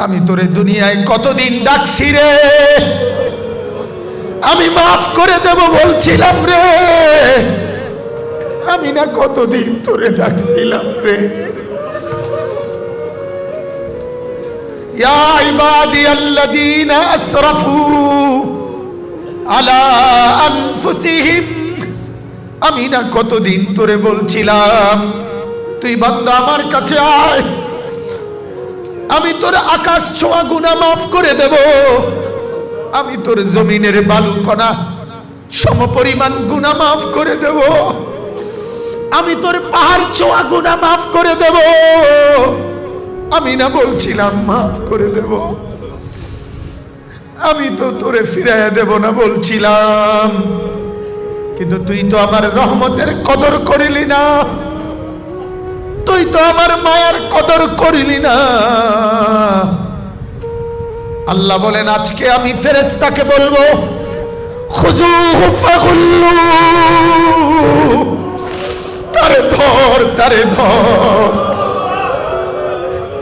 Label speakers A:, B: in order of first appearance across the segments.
A: আমি তোরে দুনিয়ায় কতদিন ডাকছি রে, আমি মাফ করে দেব বলছিলাম রে, আমি না কতদিন তোরে ডাকছিলাম রে। ইয়া ইবাদিয়াল্লাযীনা আসরাফু আলা আনফুসিহিম, আমি না কতদিন তোরে বলছিলাম তুই বান্দা আমার কাছে আয়, আমি তোর আকাশ ছোঁয়া গুনাহ মাফ করে দেব, আমি তোর জমিনের বালুকণা সমপরিমাণ গুনাহ মাফ করে দেব, আমি তোর পাহাড় ছোঁয়া গুনাহ মাফ করে দেব। আমি না বলছিলাম মাফ করে দেব, আমি তো তোরে ফিরাইয়া দেব না বলছিলাম, কিন্তু তুই তো আমার রহমতের কদর করিলি না, তুই তো আমার মায়ার কদর করিলি না। আল্লাহ বলেন আজকে আমি ফেরেশতাকে বলবো খুযুহু ফাগুল্লু, তারে ধর, তারে ধর,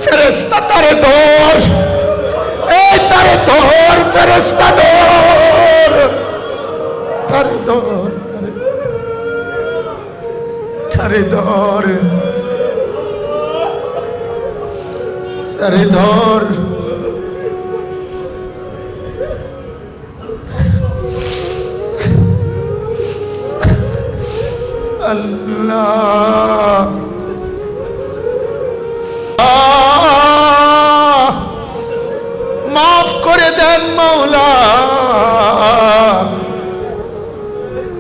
A: ফেরেশতা তারে ধর, এই তারে ধর, ফেরেশতা ধর, তারে ধর, তারে ধর, তারে ধর। আল্লাহ মাফ করে দেন মাওলা,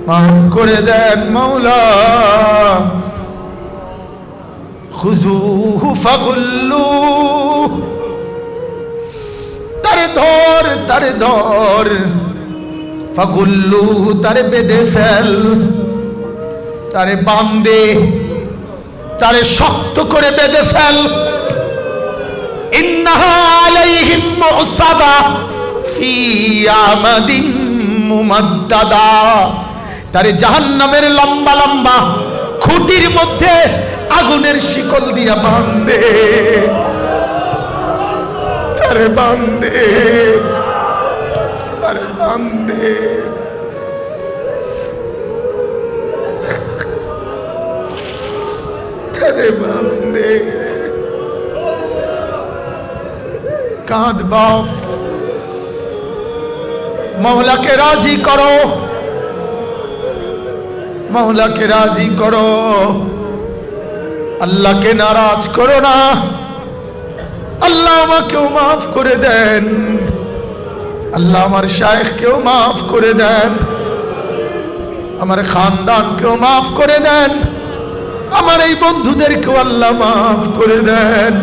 A: মাফ করে দেন মাওলা। খুযুহু ফাগুল্লু, তারে ধর, তারে ধর, ফাগুল্লু, তারে বেঁধে ফেল, তারে বাঁধে, তারে শক্ত করে বেঁধে ফেল। ইন্নাহা আলাইহিম মুসাবা ফি আমাদিন মুমাদ্দাদা, তারে জাহান্নামের লম্বা লম্বা খুঁটির মধ্যে আগুনের শিকল দিয়া বাঁধে, তারে বাঁধে, তারে বাঁধে, তারে বাঁধে। কাঁদ বাপ, মওলাকে রাজি করো, মওলাকে রাজি করো, আল্লাহকে নারাজ করো না। আল্লাহ আমাকেও মাফ করে দেন, আল্লাহ আমার শায়েখকেও মাফ করে দেন, আমার খানদানকেও মাফ করে দেন, আমার এই বন্ধুদেরকেও আল্লাহ মাফ করে দেন।